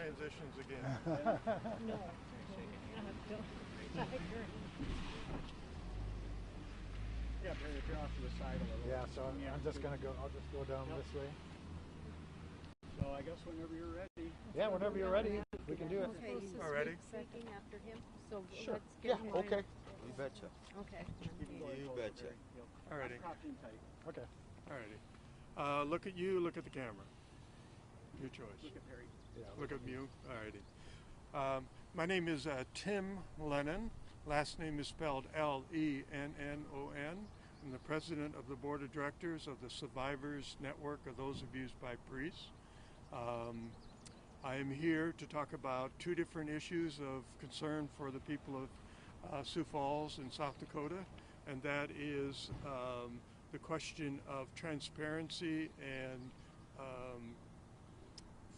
Transitions again. No. Yeah, Barry, if you're off to the side a little. Yeah, so I'm just gonna go. I'll just go down this way. So I guess whenever you're ready. Yeah, whenever you're ready, we can do it. Okay, he's Already? speaking after him, so Sure. let's Yeah. get him. Okay. You betcha. Okay. You betcha. Alrighty. Crouching tight. Okay. Alrighty. Look at you. Look at the camera. Your choice. Look at Barry. Yeah. Look at you. Alrighty. My name is Tim Lennon. Last name is spelled Lennon. I'm the president of the board of directors of the Survivors Network of Those Abused by Priests. I am here to talk about two different issues of concern for the people of Sioux Falls in South Dakota, and that is the question of transparency and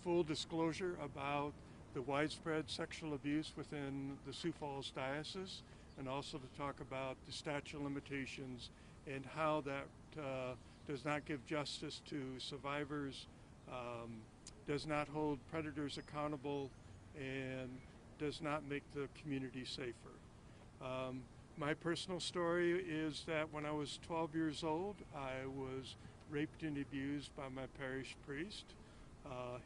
full disclosure about the widespread sexual abuse within the Sioux Falls Diocese, and also to talk about the statute of limitations and how that does not give justice to survivors, does not hold predators accountable, and does not make the community safer. My personal story is that when I was 12 years old, I was raped and abused by my parish priest.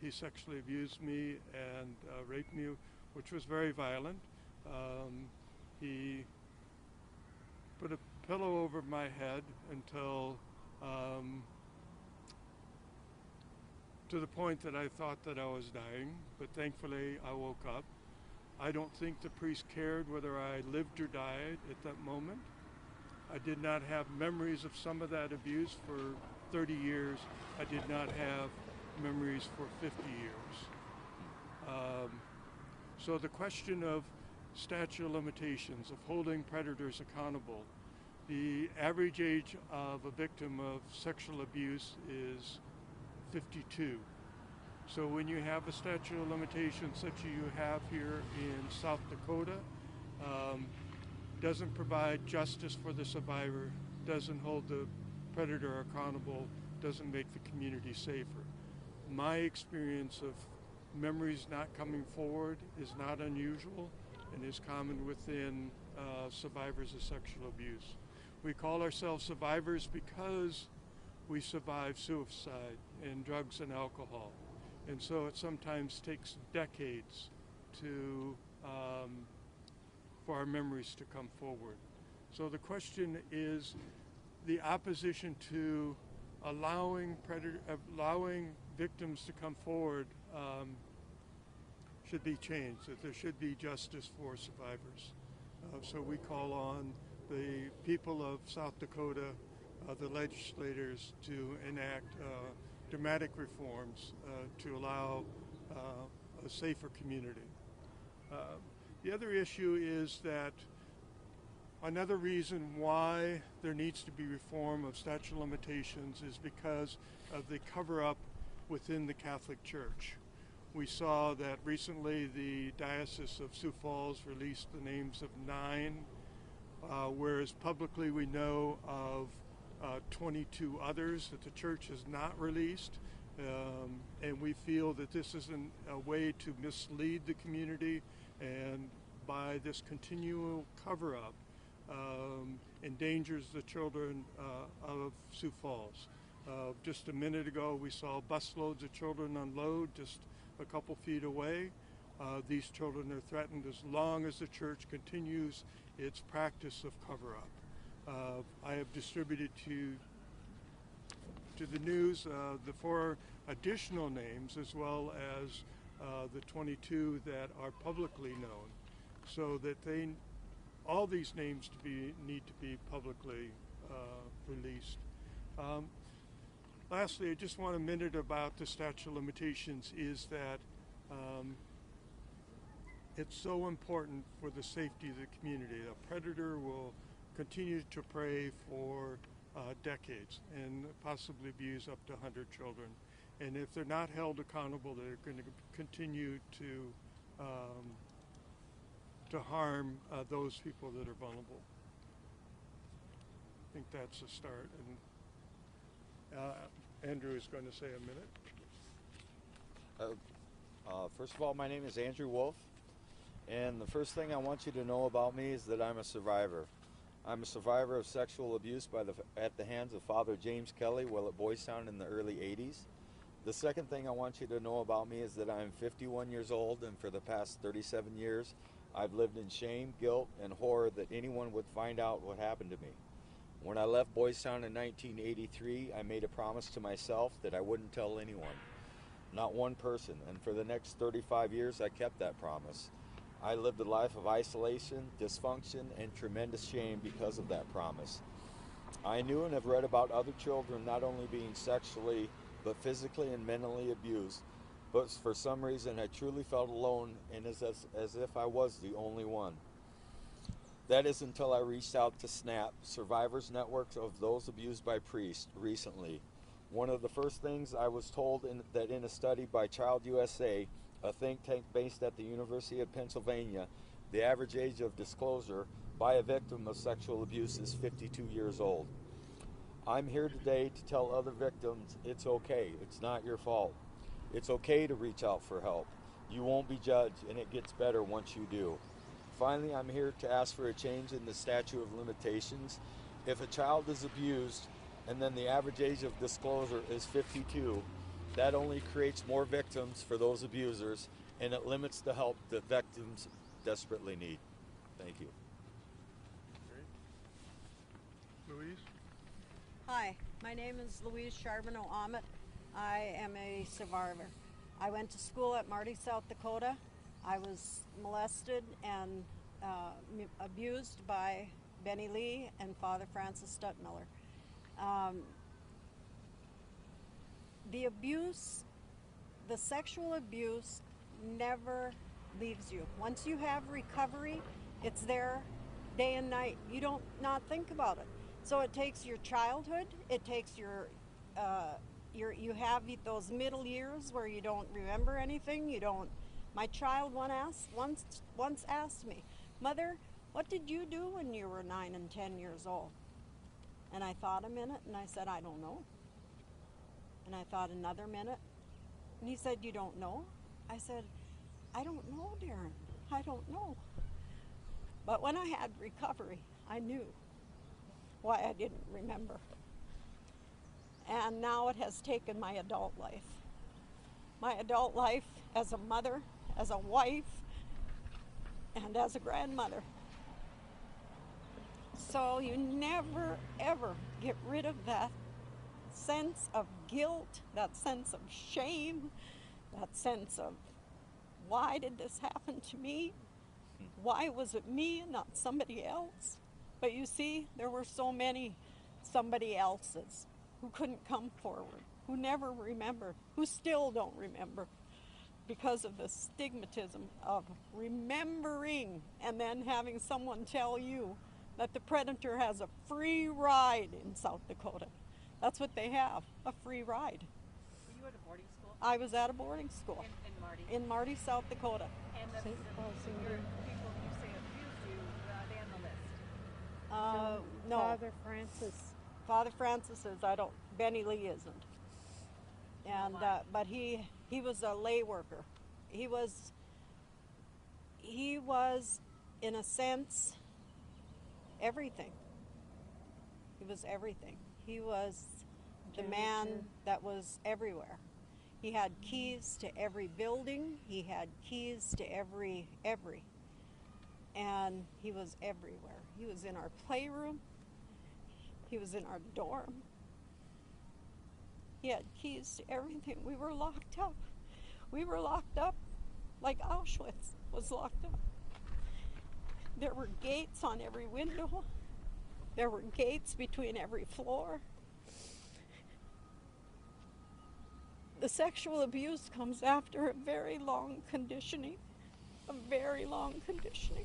He sexually abused me and raped me, which was very violent. He put a pillow over my head until to the point that I thought that I was dying, but thankfully I woke up. I don't think the priest cared whether I lived or died at that moment. I did not have memories of some of that abuse for 30 years. I did not have memories for 50 years. So the question of statute of limitations, of holding predators accountable, the average age of a victim of sexual abuse is 52. So when you have a statute of limitations such as you have here in South Dakota, doesn't provide justice for the survivor, doesn't hold the predator accountable, doesn't make the community safer. My experience of memories not coming forward is not unusual and is common within survivors of sexual abuse. We call ourselves survivors because we survive suicide and drugs and alcohol. And so it sometimes takes decades to for our memories to come forward. So the question is the opposition to allowing victims to come forward should be changed, that there should be justice for survivors. So we call on the people of South Dakota, the legislators, to enact dramatic reforms to allow a safer community. The other issue is that another reason why there needs to be reform of statute of limitations is because of the cover-up within the Catholic Church. We saw that recently the Diocese of Sioux Falls released the names of 9, whereas publicly we know of 22 others that the church has not released. And we feel that this is a way to mislead the community, and by this continual cover-up endangers the children of Sioux Falls. Just a minute ago we saw busloads of children unload just a couple feet away. These children are threatened as long as the church continues its practice of cover-up. I have distributed to the news the 4 additional names, as well as the 22 that are publicly known, so that all these names need to be publicly released. Lastly, I just want a minute about the statute of limitations is that it's so important for the safety of the community. A predator will continue to prey for decades and possibly abuse up to 100 children. And if they're not held accountable, they're going to continue to harm those people that are vulnerable. I think that's a start. And Andrew is going to say a minute. First of all, my name is Andrew Wolf, and the first thing I want you to know about me is that I'm a survivor. I'm a survivor of sexual abuse at the hands of Father James Kelly while at Boys Town in the early 80s. The second thing I want you to know about me is that I'm 51 years old, and for the past 37 years, I've lived in shame, guilt, and horror that anyone would find out what happened to me. When I left Boys Town in 1983, I made a promise to myself that I wouldn't tell anyone, not one person, and for the next 35 years, I kept that promise. I lived a life of isolation, dysfunction, and tremendous shame because of that promise. I knew and have read about other children not only being sexually but physically and mentally abused, but for some reason I truly felt alone and as if I was the only one. That is until I reached out to SNAP, Survivors Network of Those Abused by Priests, recently. One of the first things I was told that in a study by Child USA, a think tank based at the University of Pennsylvania, the average age of disclosure by a victim of sexual abuse is 52 years old. I'm here today to tell other victims it's okay. It's not your fault. It's okay to reach out for help. You won't be judged, and it gets better once you do. Finally, I'm here to ask for a change in the statute of limitations. If a child is abused and then the average age of disclosure is 52, that only creates more victims for those abusers, and it limits the help that victims desperately need. Thank you. Louise? Hi, my name is Louise Charbonneau Ahmet. I am a survivor. I went to school at Marty, South Dakota. I was molested and abused by Benny Lee and Father Francis Stuttmiller. The abuse, the sexual abuse never leaves you. Once you have recovery, it's there day and night. You don't not think about it. So it takes your childhood, it takes you have those middle years where you don't remember anything, my child once asked me, "Mother, what did you do when you were 9 and 10 years old?" And I thought a minute and I said, "I don't know." And I thought another minute and he said, "You don't know?" I said, "I don't know, Darren, I don't know." But when I had recovery, I knew why I didn't remember. And now it has taken my adult life. My adult life as a mother, as a wife, and as a grandmother. So you never, ever get rid of that sense of guilt, that sense of shame, that sense of, why did this happen to me? Why was it me and not somebody else? But you see, there were so many somebody else's who couldn't come forward, who never remembered, who still don't remember because of the stigmatism of remembering and then having someone tell you that the predator has a free ride in South Dakota. That's what they have, a free ride. Were you at a boarding school? I was at a boarding school In Marty? in Marty, South Dakota. And the St. Paul, St. your Louis. people you say abused you, they on the list? No. Father Francis. Father Francis is, Benny Lee isn't. And, but he was a lay worker. He was, in a sense, everything. He was everything. He was the man that was everywhere. He had keys to every building. He had keys to every. And he was everywhere. He was in our playroom. He was in our dorm. He had keys to everything. We were locked up. We were locked up like Auschwitz was locked up. There were gates on every window. There were gates between every floor. The sexual abuse comes after a very long conditioning. A very long conditioning.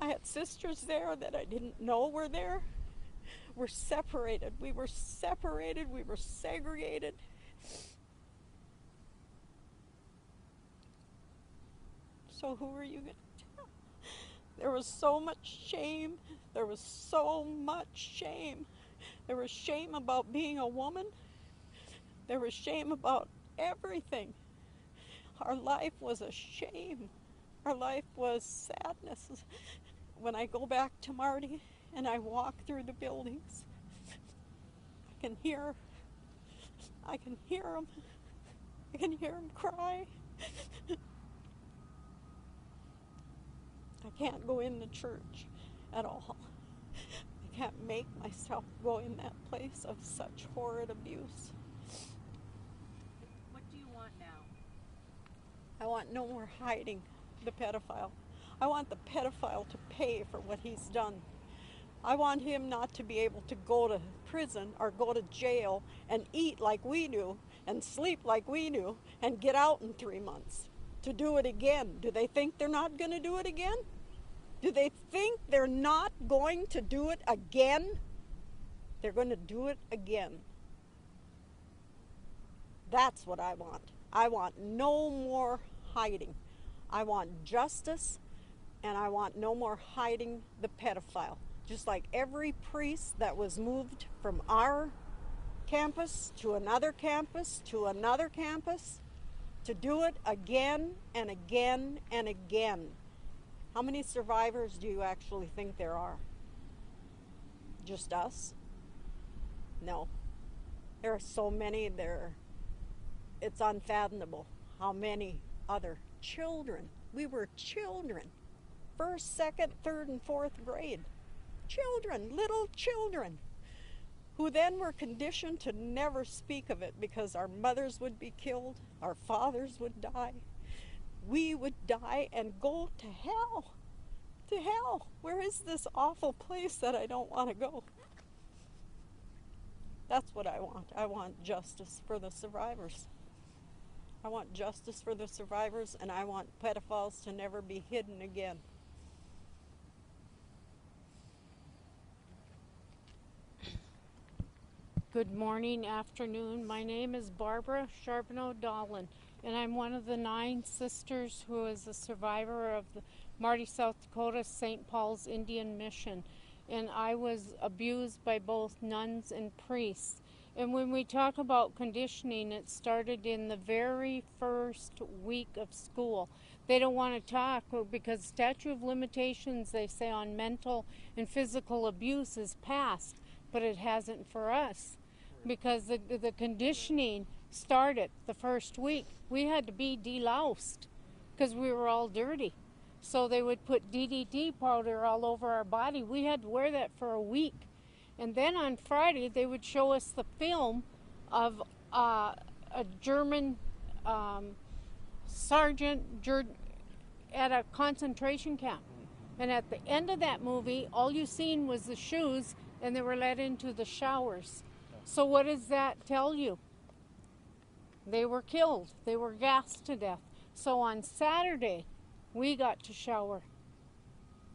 I had sisters there that I didn't know were there. We're separated. We were separated. We were segregated. So who are you going to tell? There was so much shame. There was so much shame. There was shame about being a woman. There was shame about everything. Our life was a shame. Our life was sadness. When I go back to Marty and I walk through the buildings, I can hear him. I can hear him cry. I can't go in the church at all. I can't make myself go in that place of such horrid abuse. What do you want now? I want no more hiding the pedophile. I want the pedophile to pay for what he's done. I want him not to be able to go to prison or go to jail and eat like we do and sleep like we do and get out in 3 months to do it again. Do they think they're not going to do it again? Do they think they're not going to do it again? They're going to do it again. That's what I want. I want no more hiding. I want justice, and I want no more hiding the pedophile. Just like every priest that was moved from our campus to another campus to another campus, to do it again and again and again. How many survivors do you actually think there are? Just us? No. There are so many there. It's unfathomable how many other children. We were children. 1st, 2nd, 3rd, and 4th grade. Children, little children, who then were conditioned to never speak of it because our mothers would be killed, our fathers would die, we would die and go to hell. To hell. Where is this awful place that I don't want to go? That's what I want. I want justice for the survivors. I want justice for the survivors, and I want pedophiles to never be hidden again. Good morning, afternoon. My name is Barbara Charbonneau Dolan, and I'm one of the 9 sisters who is a survivor of the Marty, South Dakota St. Paul's Indian Mission. And I was abused by both nuns and priests. And when we talk about conditioning, it started in the very first week of school. They don't want to talk because statute of limitations, they say, on mental and physical abuse is passed, but it hasn't for us. Because the conditioning started the first week. We had to be deloused because we were all dirty. So they would put DDT powder all over our body. We had to wear that for a week. And then on Friday, they would show us the film of a German sergeant at a concentration camp. And at the end of that movie, all you seen was the shoes, and they were let into the showers. So what does that tell you? They were killed. They were gassed to death. So on Saturday, we got to shower.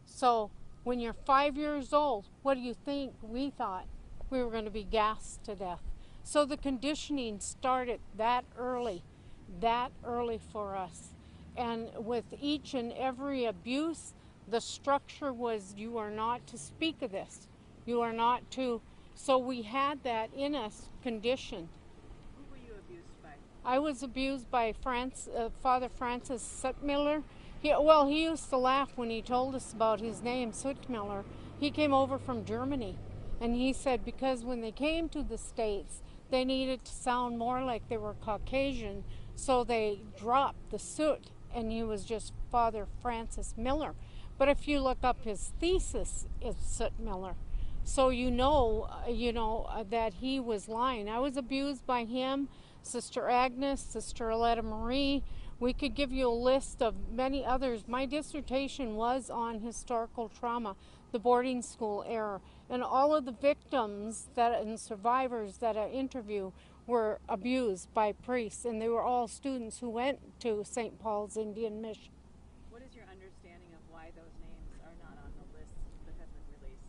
So when you're 5 years old, what do you think we thought? We were going to be gassed to death. So the conditioning started that early for us. And with each and every abuse, the structure was you are not to speak of this. You are not to. So we had that in us conditioned. Who were you abused by? I was abused by Father Francis Suttmiller. He used to laugh when he told us about his name, Suttmiller. He came over from Germany, and he said because when they came to the States, they needed to sound more like they were Caucasian, so they dropped the Soot, and he was just Father Francis Miller. But if you look up his thesis, it's Suttmiller. So you know that he was lying. I was abused by him, Sister Agnes, Sister Aletta Marie. We could give you a list of many others. My dissertation was on historical trauma, the boarding school era, and all of the victims and survivors that I interview were abused by priests, and they were all students who went to St. Paul's Indian Mission. What is your understanding of why those names are not on the list that have been released?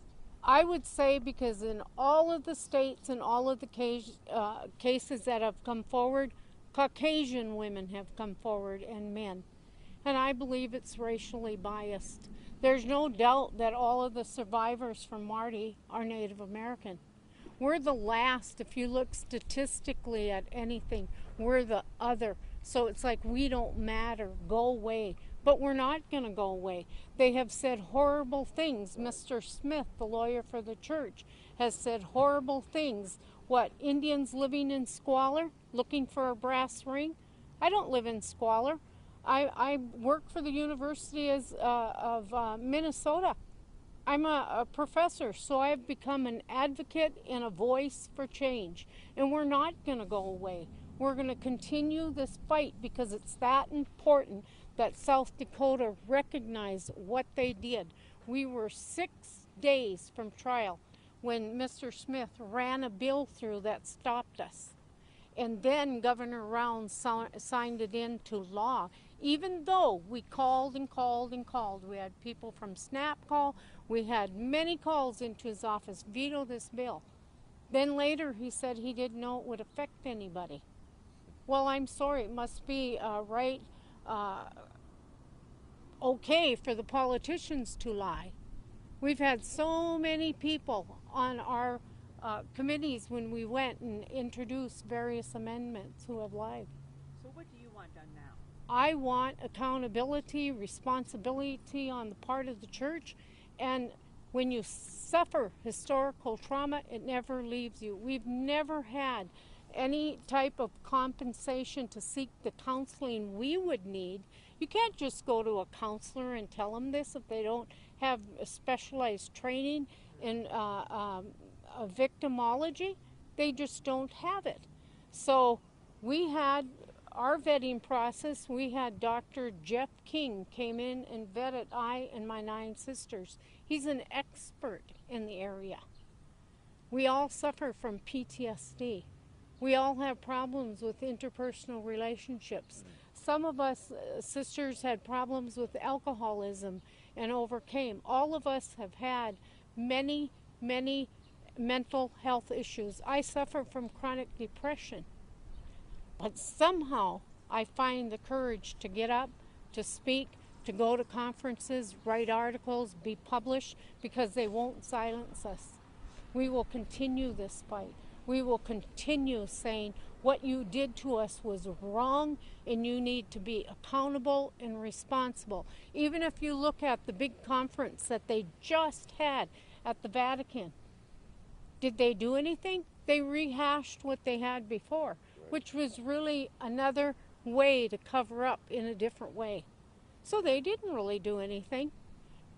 I would say because in all of the states and all of the cases that have come forward, Caucasian women have come forward and men. And I believe it's racially biased. There's no doubt that all of the survivors from Marty are Native American. We're the last, if you look statistically at anything, we're the other. So it's like we don't matter, go away. But we're not going to go away. They have said horrible things. Mr. Smith, the lawyer for the church, has said horrible things. What, Indians living in squalor, looking for a brass ring? I don't live in squalor. I work for the University of Minnesota. I'm a professor, so I've become an advocate and a voice for change. And we're not going to go away. We're going to continue this fight because it's that important that South Dakota recognize what they did. We were 6 days from trial when Mr. Smith ran a bill through that stopped us. And then Governor Rounds signed it into law, even though we called and called and called. We had people from SNAP call. We had many calls into his office, veto this bill. Then later he said he didn't know it would affect anybody. Well, I'm sorry, it must be okay for the politicians to lie. We've had so many people on our committees when we went and introduced various amendments who have lied. So what do you want done now? I want accountability, responsibility on the part of the church, and when you suffer historical trauma, it never leaves you. We've never had any type of compensation to seek the counseling we would need. You can't just go to a counselor and tell them this if they don't have a specialized training in victimology. They just don't have it. So we had our vetting process. We had Dr. Jeff King came in and vetted I and my 9 sisters. He's an expert in the area. We all suffer from PTSD. We all have problems with interpersonal relationships. Some of us sisters had problems with alcoholism and overcame. All of us have had many, many mental health issues. I suffer from chronic depression. But somehow I find the courage to get up, to speak, to go to conferences, write articles, be published, because they won't silence us. We will continue this fight. We will continue saying what you did to us was wrong and you need to be accountable and responsible. Even if you look at the big conference that they just had at the Vatican, did they do anything? They rehashed what they had before, which was really another way to cover up in a different way. So they didn't really do anything.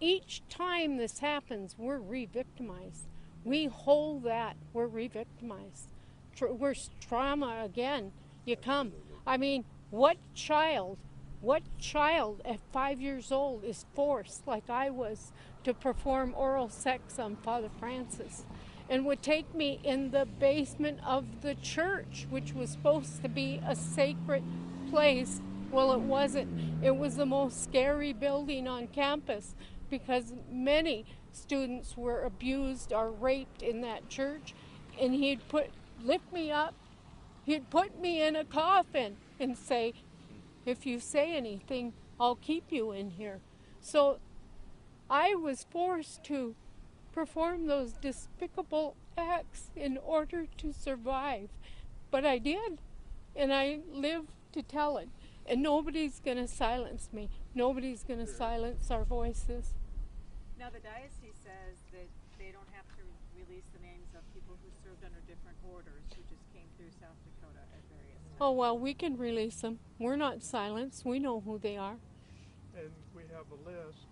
Each time this happens, we're re-victimized. We hold that, we're re-victimized. We're trauma again. You come. I mean, what child at 5 years old is forced, like I was, to perform oral sex on Father Francis and would take me in the basement of the church, which was supposed to be a sacred place? Well, it wasn't. It was the most scary building on campus because many students were abused or raped in that church, and he'd lift me up, he'd put me in a coffin and say, if you say anything, I'll keep you in here. So I was forced to perform those despicable acts in order to survive. But I did, and I live to tell it. And nobody's going to silence me. Nobody's going to silence our voices. Now the diocese says that they don't have to release the names of people who served under different orders who just came through South Dakota at various times. Oh, well, we can release them. We're not silenced. We know who they are. And we have a list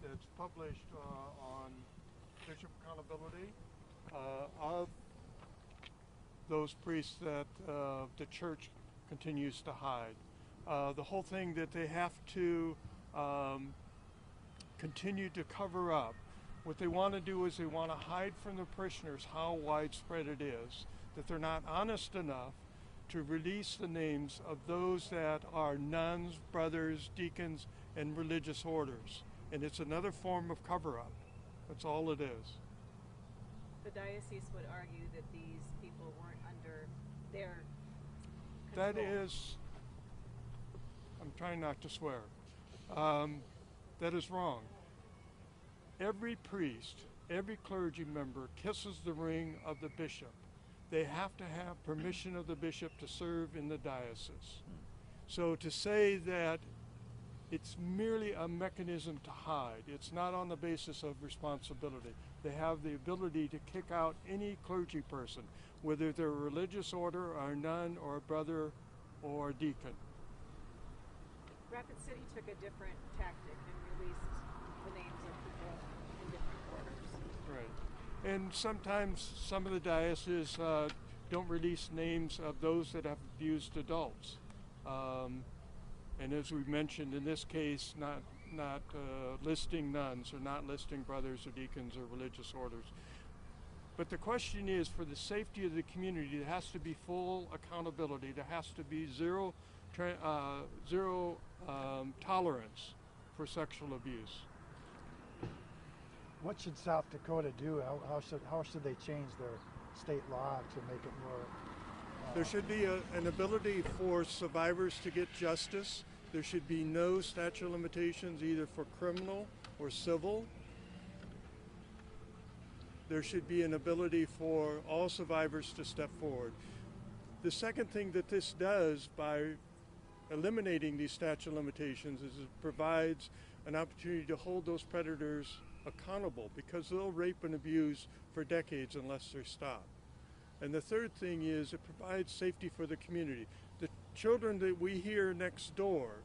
that's published on Bishop Accountability of those priests that the church continues to hide. The whole thing that they have to continue to cover up. What they want to do is they want to hide from the parishioners how widespread it is, that they're not honest enough to release the names of those that are nuns, brothers, deacons, and religious orders. And it's another form of cover-up. That's all it is. The diocese would argue that these people weren't under their control. That is, I'm trying not to swear, that is wrong. Every priest, every clergy member kisses the ring of the bishop. they have to have permission of the bishop to serve in the diocese. So to say that it's merely a mechanism to hide, it's not on the basis of responsibility. They have the ability to kick out any clergy person, whether they're a religious order or a nun or a brother or a deacon. Rapid City took a different tactic and released the names of people in different orders. Right. And sometimes some of the dioceses don't release names of those that have abused adults. And as we mentioned, in this case, not listing nuns or not listing brothers or deacons or religious orders. But the question is, for the safety of the community, there has to be full accountability. There has to be zero tolerance for sexual abuse. What should South Dakota do? How should they change their state law to make it more? There should be an ability for survivors to get justice. There should be no statute of limitations either for criminal or civil. There should be an ability for all survivors to step forward. The second thing that this does by eliminating these statute of limitations is it provides an opportunity to hold those predators accountable, because they'll rape and abuse for decades unless they're stopped. And the third thing is it provides safety for the community. The children that we hear next door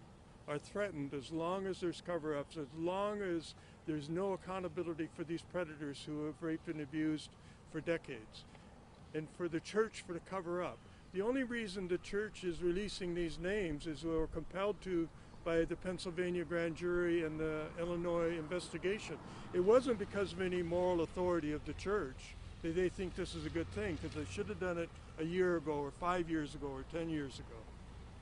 are threatened as long as there's cover-ups, as long as there's no accountability for these predators who have raped and abused for decades. And for the church to cover up. The only reason the church is releasing these names is we were compelled to by the Pennsylvania grand jury and the Illinois investigation. It wasn't because of any moral authority of the church. They think this is a good thing, because they should have done it a year ago or 5 years ago or 10 years ago.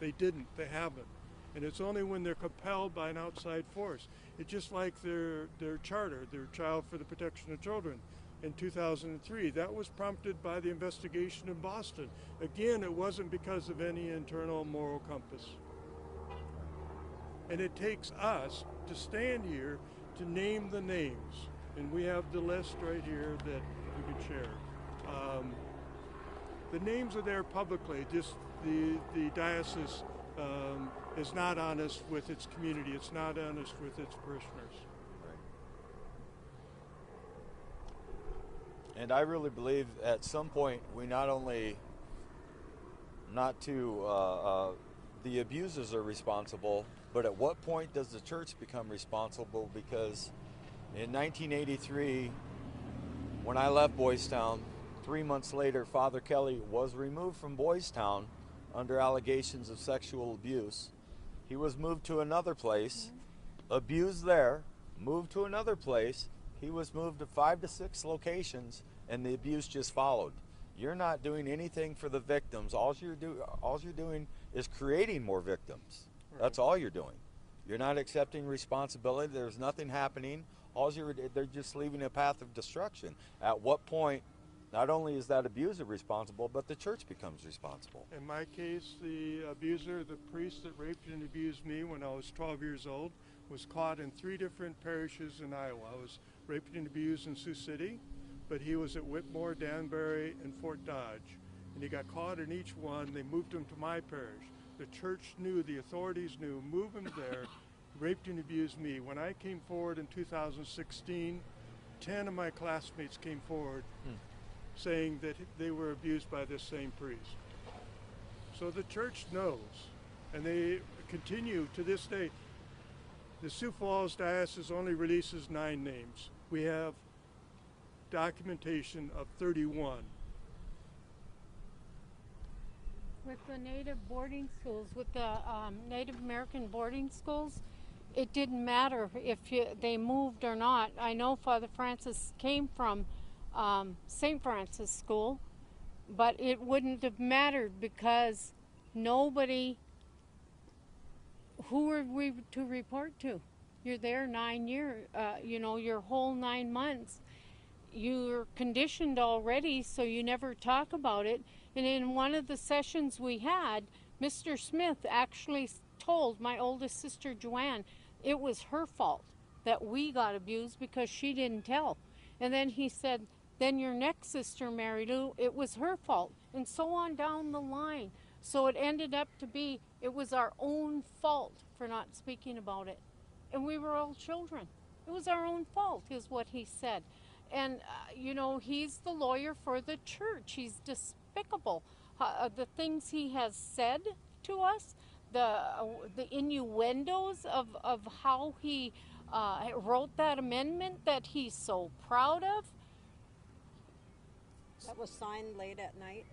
They didn't, they haven't. And it's only when they're compelled by an outside force. It's just like their charter, their Child for the Protection of Children in 2003. That was prompted by the investigation in Boston. Again, it wasn't because of any internal moral compass. And it takes us to stand here to name the names. And we have the list right here that we can share. The names are there publicly, just the diocese is not honest with its community. It's not honest with its parishioners. And I really believe at some point we not only the abusers are responsible, but at what point does the church become responsible? Because in 1983, when I left Boys Town, 3 months later, Father Kelly was removed from Boys Town under allegations of sexual abuse. He was moved to another place, abused there, moved to another place. He was moved to 5 to 6 locations, and the abuse just followed. You're not doing anything for the victims. All you're doing is creating more victims. Right. That's all you're doing. You're not accepting responsibility. There's nothing happening. They're just leaving a path of destruction. At what point, not only is that abuser responsible, but the church becomes responsible. In my case, the abuser, the priest that raped and abused me when I was 12 years old, was caught in 3 different parishes in Iowa. I was raped and abused in Sioux City, but he was at Whitmore, Danbury, and Fort Dodge. And he got caught in each one. They moved him to my parish. The church knew, the authorities knew, move him there, raped and abused me. When I came forward in 2016, 10 of my classmates came forward saying that they were abused by this same priest. So the church knows, and they continue to this day. The Sioux Falls Diocese only releases 9 names. We have documentation of 31. With the Native boarding schools, with the Native American boarding schools, it didn't matter if they moved or not. I know Father Francis came from St. Francis School, but it wouldn't have mattered because nobody, who were we to report to? You're there 9 years, your whole 9 months. You're conditioned already, so you never talk about it. And in one of the sessions we had, Mr. Smith actually told my oldest sister, Joanne, it was her fault that we got abused because she didn't tell. And then he said, Then your next sister married who it was her fault, and so on down the line. So it ended up to be it was our own fault for not speaking about it. And we were all children. It was our own fault, is what he said. And, you know, he's the lawyer for the church. He's despicable. The things he has said to us, the innuendos of how he wrote that amendment that he's so proud of. That was signed late at night.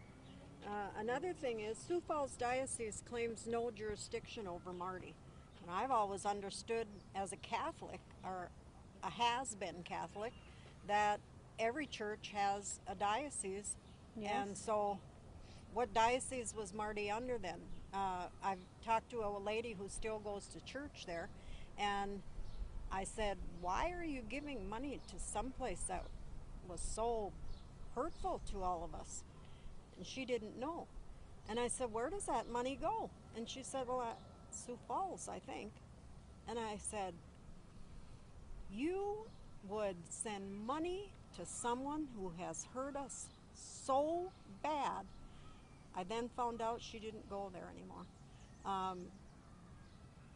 Another thing is Sioux Falls Diocese claims no jurisdiction over Marty. And I've always understood as a Catholic, or a has-been Catholic, that every church has a diocese. Yes. And so what diocese was Marty under then? I've talked to a lady who still goes to church there, and I said, why are you giving money to someplace that was so hurtful to all of us? And she didn't know. And I said, where does that money go? And she said, well, at Sioux Falls, I think. And I said, you would send money to someone who has hurt us so bad. I then found out she didn't go there anymore.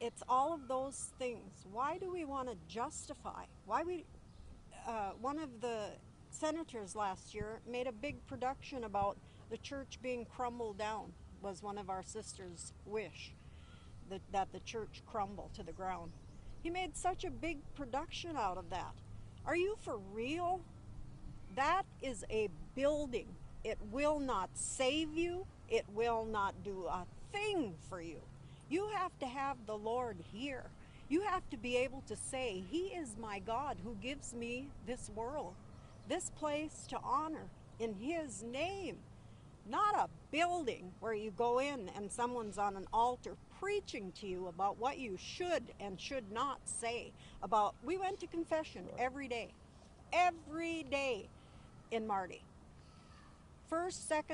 It's all of those things. Why do we want to justify? One of the senators last year made a big production about the church being crumbled down. Was one of our sisters' wish that the church crumble to the ground. He made such a big production out of that. Are you for real? That is a building. It will not save you. It will not do a thing for you. You have to have the Lord here. You have to be able to say, He is my God who gives me this world, this place to honor in His name. Not a building where you go in and someone's on an altar preaching to you about what you should and should not say. We went to confession every day in Marty. First, second,